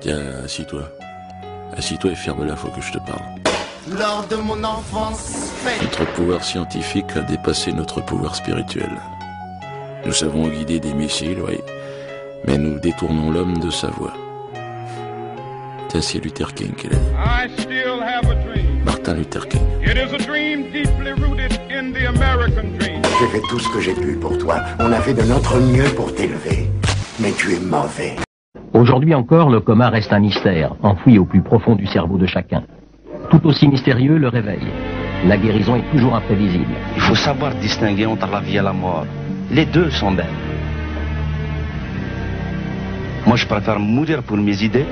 Tiens, assis-toi. Assis-toi et ferme-la, faut que je te parle. Lors de mon enfance faite. Notre pouvoir scientifique a dépassé notre pouvoir spirituel. Nous savons guider des missiles, oui, mais nous détournons l'homme de sa voie. C'est Luther King qui l'a dit. Martin Luther King. J'ai fait tout ce que j'ai pu pour toi. On a fait de notre mieux pour t'élever. Mais tu es mauvais. Aujourd'hui encore, le coma reste un mystère, enfoui au plus profond du cerveau de chacun. Tout aussi mystérieux, le réveil. La guérison est toujours imprévisible. Il faut savoir distinguer entre la vie et la mort. Les deux sont belles. Moi, je préfère mourir pour mes idées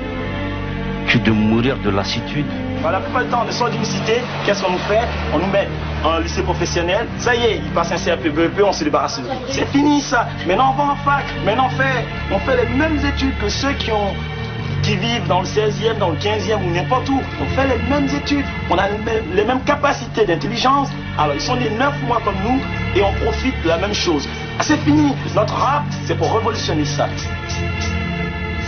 que de mourir de lassitude. La plupart du temps, on sort d'une cité, qu'est-ce qu'on nous fait? On nous met en lycée professionnel, ça y est, il passe un CAP, BEP, on se débarrasse de lui. C'est fini ça. Maintenant on va en fac, maintenant on fait les mêmes études que ceux qui vivent dans le 16e, dans le 15e ou n'importe où. On fait les mêmes études, on a les mêmes capacités d'intelligence. Alors ils sont nés 9 mois comme nous et on profite de la même chose. C'est fini, notre rap, c'est pour révolutionner ça.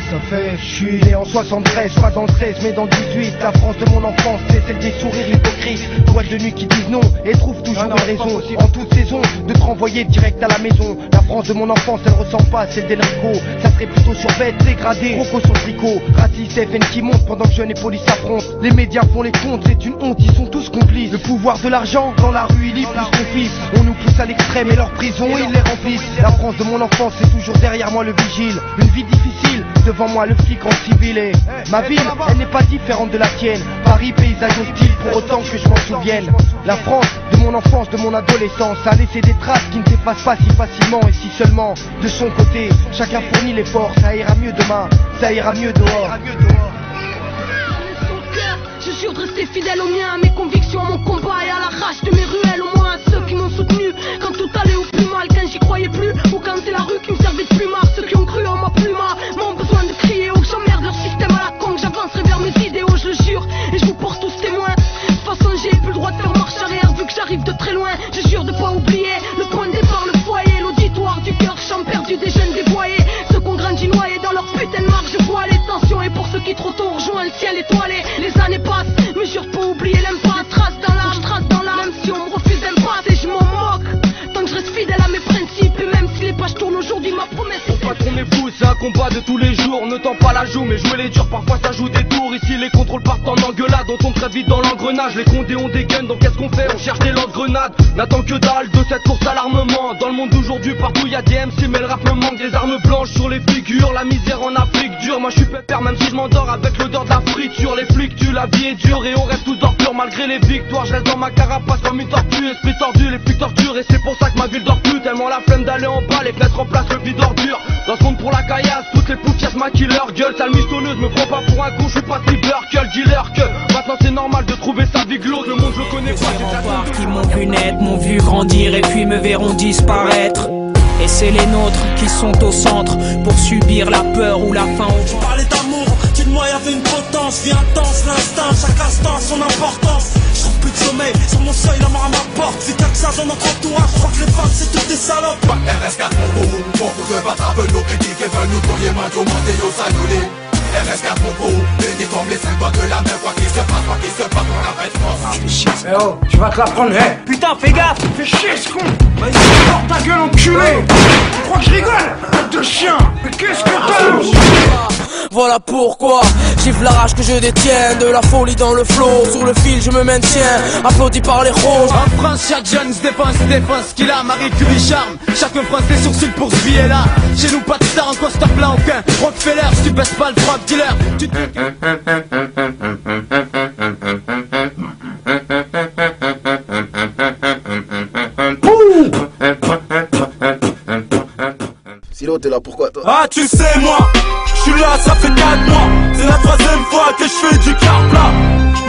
Ça fait, je suis né en 73, pas dans le 16 mais dans le 18. La France de mon enfance, c'est celle des sourires hypocrites. Boîtes de nuit qui disent non et trouvent toujours une raison. En toute saison, de te renvoyer direct à la maison. La France de mon enfance, elle ressemble pas à celle d'Enrico. Ça serait plutôt sur bête, dégradé, croco sur le tricot. Raciste, FN qui monte pendant que jeunes et police s'affrontent. Les médias font les comptes, c'est une honte, ils sont tous complices. Le pouvoir de l'argent, dans la rue, il y plus qu'on fils. On nous pousse à l'extrême et leur prison, ils les remplissent. La France de mon enfance, c'est toujours derrière moi le vigile. Une vie difficile, devant moi le flic en civil et ma ville, elle n'est pas différente de la tienne. Paris, paysage hostile, pour autant que je m'en souvienne. La France de mon enfance, de mon adolescence a laissé des traces qui ne s'effacent pas si facilement. Et si seulement, de son côté, chacun fournit l'effort, ça ira mieux demain, ça ira mieux dehors. Je jure de rester fidèle aux miens, à mes convictions, à mon combat et à la rage de mes ruelles. Au moins à ceux qui m'ont soutenu quand tout allait au plus mal, quand j'y croyais plus, ou quand c'est la rue qui me servait de plumard. Ceux qui ont cru en ma plumard m'ont besoin de crier haut que j'emmerde leur système à la con, que j'avancerai vers mes idéaux, je le jure, et je vous porte tous témoins. De toute façon j'ai plus le droit de faire marche arrière vu que j'arrive de très loin. Je jure de pas oublier le point de départ, le foyer, l'auditoire du cœur, champ perdu des jeunes dévoyés. Ceux qu'on grandit noyés dans leur putain de marge, je vois les tensions. Et pour ceux qui trop tôt rejoignent le ciel étoilé, les années passent, mais jure de pas oublier l'impasse. Trace dans l'âme, je trace dans l'âme, même si on me refuse d'impasse. Et je m'en moque, tant que je reste fidèle à mes principes. Et même si les pages tournent aujourd'hui, ma promesse est pas tourner fou, c'est un combat de tous les jours. Ne tends pas la joue, mais jouer les durs, parfois ça joue des tours. Ici les contrôles partent en engueulade, on tombe très vite dans l'engrenage. Les condés ont des guns, donc qu'est-ce qu'on fait? On cherche des lance-grenades. N'attend que dalle de cette course à l'armement. Dans le monde d'aujourd'hui, partout y'a des MC, mais le rap me manque. Des armes blanches sur les figures, la misère en Afrique dure. Moi je suis pépère, même si je m'endors avec l'odeur de la friture. Les flics tuent, la vie est dure et on reste tous dans pur. Malgré les victoires, je reste dans ma carapace comme une tortue. Esprit tordu, les flics torturent. Et c'est pour ça que ma ville dort plus, tellement la flemme d'aller en bas. Les fenêtres remplacent le vide d'ordure. Dans ce monde pour la caillasse, toutes les poufias maquillent leur gueule. Sale mistonneuse, me prends pas pour un con, je suis pas cyber que le dealer que. Maintenant c'est normal de trouver sa vie glauque, le monde je le connais pas. Des qui m'ont vu naître, m'ont vu grandir et puis me verront disparaître. Et c'est les nôtres qui sont au centre pour subir la peur ou la faim. Je parlais d'amour, dis-moi y'avait une potence, vie intense, l'instinct, chaque instant a son importance. Je trouve plus de sommeil, sur mon seuil la mort à ma porte. C'est qu'à que ça dans notre entourage, je crois que les femmes c'est toutes des salopes. RS4 beaucoup de battre un peu nos critiques et veulent nous tourner main au monde et au saluer. RS4 unis comme les 5 doigts de la main, quoi qu'il se passe, on arrête France. Eh oh, tu vas te la prendre, hé. Putain, fais gaffe. Fais chier ce con. Vas-y, porte ta gueule enculé. Tu crois que je rigole? Tête de chien. Mais qu'est-ce que t'as? Voilà pourquoi j'ai la rage que je détiens, de la folie dans le flow, sur le fil je me maintiens, applaudi par les roses. En France chaque jeune se défense qu'il a, Marie Curie charme. Chaque France des sourcils pour ce billet là. Chez nous pas de star en costard blanc aucun. Rockefeller si tu baisses pas le drop dealer tu te... Silo, t'es là pourquoi toi? Ah tu sais moi, je suis là ça fait 4 mois. C'est la 3ème fois que je fais du carplat.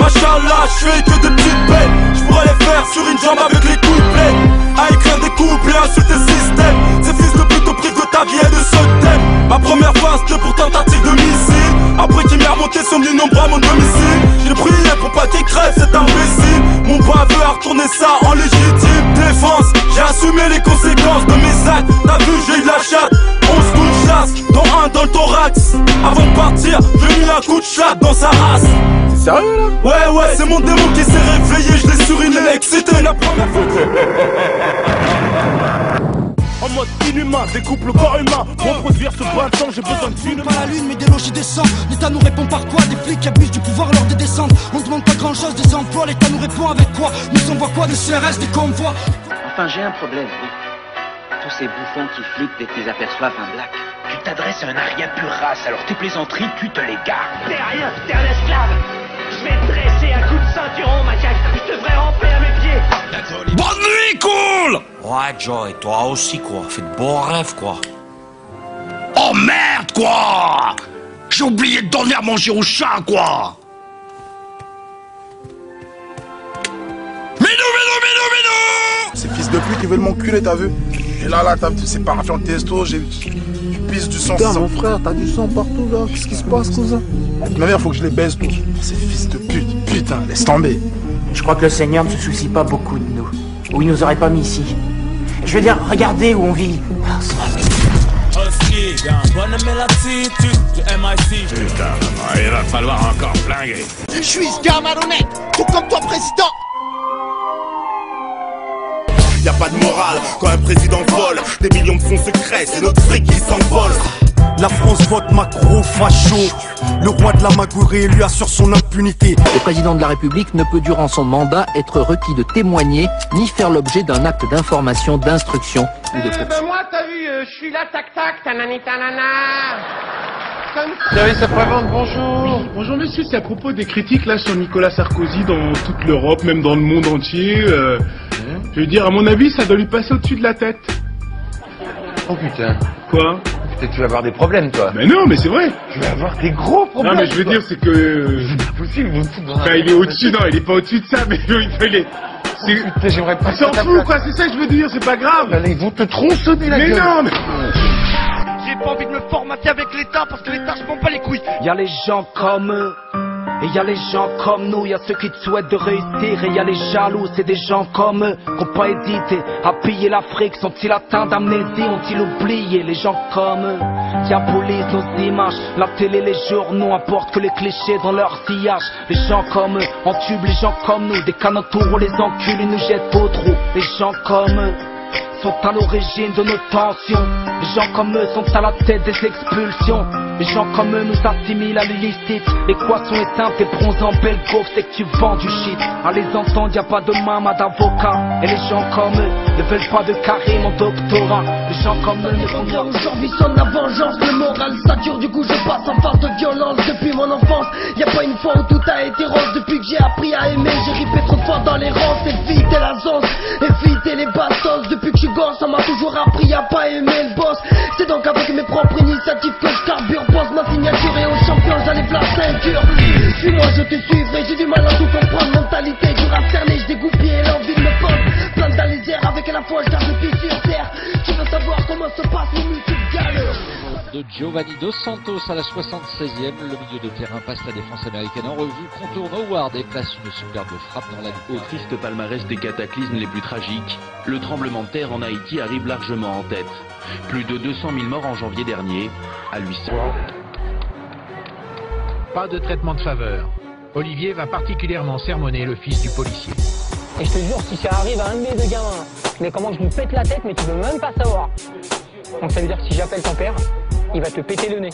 Machallah, je fais que de petites bêtes. Je pourrais les faire sur une jambe avec les couplets. À écrire des couplets, insulter le système. Ces fils de pute ont pris que ta vie est de ce thème. Ma première phase c'était pour tentative de missile. Après qu'il m'ait remonté sont venus nombreux à mon domicile. J'ai prié pour pas qu'il crève cet imbécile. Mon baveux a retourné ça en légitime défense. J'ai assumé les conséquences de mes actes. T'as vu j'ai eu de la chatte. 11 coups de chasse, dont un dans le thorax. Avant de partir, je mis un coup de chat dans sa race. C'est sérieux là? Ouais, c'est mon démon qui s'est réveillé, je l'ai suriné, excité la première fois. En mode inhumain, découpe le corps humain. Pour produire ce brin de sang, j'ai besoin de thunes. Pas la lune, mais des logis descend. L'État nous répond par quoi? Des flics qui abusent du pouvoir lors des descentes. On demande pas grand chose des emplois. L'État nous répond avec quoi? Nous envoie quoi? Des CRS, des convois. Enfin, j'ai un problème, oui. Tous ces bouffons qui flippent dès qu'ils aperçoivent un black. Tu t'adresses à un aria pure race, alors tes plaisanteries, tu te les gardes. T'es rien, t'es un esclave. Je vais te dresser un coup de ceinturon, Macaque. Je devrais ramper à mes pieds. Bonne nuit, cool! Ouais, Joe, et toi aussi, quoi. Fais de beaux rêves, quoi. Oh merde, quoi! J'ai oublié de donner à manger au chat, quoi! Ces fils de pute, ils veulent m'enculer, t'as vu? Et là, c'est pas un testo, tu pisses du sang. Putain, mon frère, t'as du sang partout, là. Qu'est-ce qui se passe, cousin? Ma mère, faut que je les baise, tous. Ces fils de pute, putain, laisse tomber. Je crois que le Seigneur ne se soucie pas beaucoup de nous. Ou il nous aurait pas mis ici. Je veux dire, regardez où on vit. Putain, il va falloir encore flinguer. Je suis ce gars malhonnête, tout comme toi, président. Y'a pas de morale quand un président vole. Des millions de fonds secrets, c'est notre fric qui s'envole. La France vote Macron facho. Le roi de la Magourie lui assure son impunité. Le président de la République ne peut durant son mandat être requis de témoigner ni faire l'objet d'un acte d'information, d'instruction ou de poursuite. Moi, t'as vu, je suis là, tac tac, tanani tanana. Vous avez sa prévente, bonjour. Oui, bonjour monsieur, c'est à propos des critiques là sur Nicolas Sarkozy dans toute l'Europe, même dans le monde entier. Je veux dire, à mon avis, ça doit lui passer au-dessus de la tête. Oh putain. Quoi? Peut-être tu vas avoir des problèmes, toi. Mais non, mais c'est vrai. Tu vas avoir des gros problèmes. Non, mais je veux dire, c'est que... C'est pas possible, vous me foutez dans un... Enfin, il est au-dessus, non, il est pas au-dessus de ça, mais il est... Putain, j'aimerais pas... S'en fout, quoi, c'est ça que je veux dire, c'est pas grave. Allez, ils vont te tronçonner la gueule. Mais non, mais... J'ai pas envie de me formater avec l'État parce que l'État, je m'en bats les couilles. Y'a les gens comme eux. Et y a les gens comme nous, y a ceux qui te souhaitent de réussir. Et y a les jaloux, c'est des gens comme eux qui n'ont pas hésité à piller l'Afrique. Sont-ils atteints d'amnésie, ont-ils oublié les gens comme eux? Diabolisent nos images, la télé, les journaux apportent que les clichés dans leur sillage. Les gens comme eux entubent les gens comme nous. Des canons tours, les enculent, ils nous jettent au trou. Les gens comme eux sont à l'origine de nos tensions. Les gens comme eux sont à la tête des expulsions. Les gens comme eux nous assimilent à l'illicite. L'équation est simple, et bronzant belle gaufre, c'est que tu vends du shit. À les entendre, y a pas de maman d'avocat. Et les gens comme eux ne veulent pas de Karim en doctorat. Les gens comme eux ne font pas. Aujourd'hui sonne la vengeance, le moral ça dure. Du coup je passe en phase de violence depuis mon enfance. Y a pas une fois où tout a été rose. Depuis que j'ai appris à aimer, j'ai ripé trop fort dans les rangs. Éviter la zone, éviter les bastos. Depuis que je suis gosse, on m'a toujours appris à pas aimer le boss. C'est donc avec mes propres initiatives que je carbure. Pose ma signature et aux champions j'enlève la ceinture. Suis-moi, je te suivrai, j'ai du mal à tout comprendre. Mentalité dure à cerner, je dégoupille et l'envie de me pendre. Plante dans les airs avec la foi, je garde le pied sur terre. Tu veux savoir comment se passe les multiples galères de Giovanni Dos Santos à la 76e, le milieu de terrain passe la défense américaine en revue, contourne Howard et place une superbe frappe dans la lutte. Au triste palmarès des cataclysmes les plus tragiques, le tremblement de terre en Haïti arrive largement en tête. Plus de 200 000 morts en janvier dernier, à lui seul. Pas de traitement de faveur. Olivier va particulièrement sermonner le fils du policier. Et je te jure, si ça arrive à un de mes deux gamins, mais comment je lui pète la tête, mais tu veux même pas savoir. Donc ça veut dire que si j'appelle ton père, il va te péter le nez.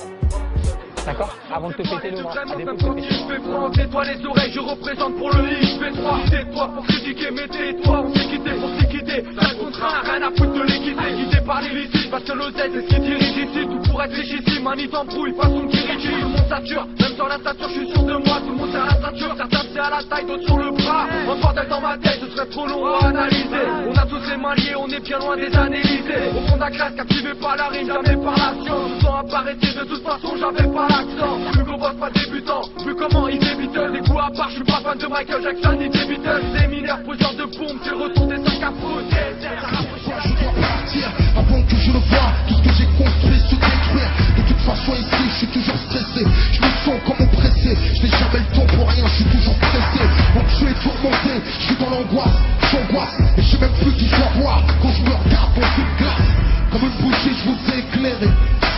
D'accord? Avant de te péter le bras. Je fais froid, tais-toi les oreilles, je représente pour le lit. Je fais froid, tais-toi pour critiquer, mais tais-toi, on s'est quitté pour s'y quitter. T'as le contrat, rien à foutre de l'équité. Guidé par l'illicite, parce que l'oseille c'est ce qui dirige ici. Tout pour être légitime, un nid d'embrouille, façon qui rigide. Tout le monde sature, même sur la stature, je suis sûr de moi. Tout le monde c'est à la stature, certains c'est à la taille, d'autres sur le bras. Un bordel dans ma tête, ce serait trop long à analyser. On a tous les mains liées, on est bien loin des analysés. Au fond de la classe, captivé par la rime, jamais par l'action. Tout le temps apparaissait, de toute façon, j'avais pas l'accent. Plus gros boss, pas débutant, plus comment ils évitent. Des coups à part, je suis pas fan de Michael Jackson ni des Beatles. Des mineurs, poseurs de bombes, c'est le retour des sacs à foutre. Je dois partir avant que je le voie. Tout ce que j'ai construit se détruire. De toute façon ici je suis toujours stressé. Je me sens comme oppressé. Je n'ai jamais le temps pour rien, je suis toujours pressé. Donc je suis tourmenté, je suis dans l'angoisse. J'angoisse et je sais même plus qui je dois voir. Quand je me regarde dans une glace, comme une bougie je vous ai éclairé.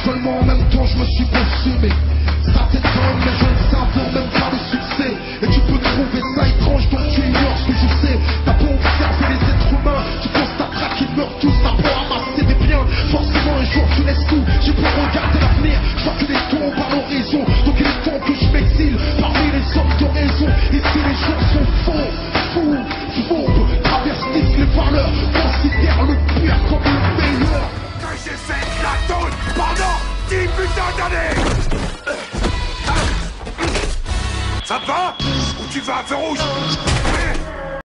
Seulement en même temps je me suis consumé. Ça t'étonne mais je meurent tous pour ramasser des biens. Forcément un jour tu laisses tout, j'ai pu regarder l'avenir. Je vois que des tombes à l'horizon, donc il est temps que je m'exile parmi les hommes de raison. Ici les jours sont faux, fous, fourbes, traversissent les valeurs, considèrent le pire comme le meilleur. Que j'ai fait la tôle pendant 10 putains d'années. Ça va? Ou tu vas à feu rouge?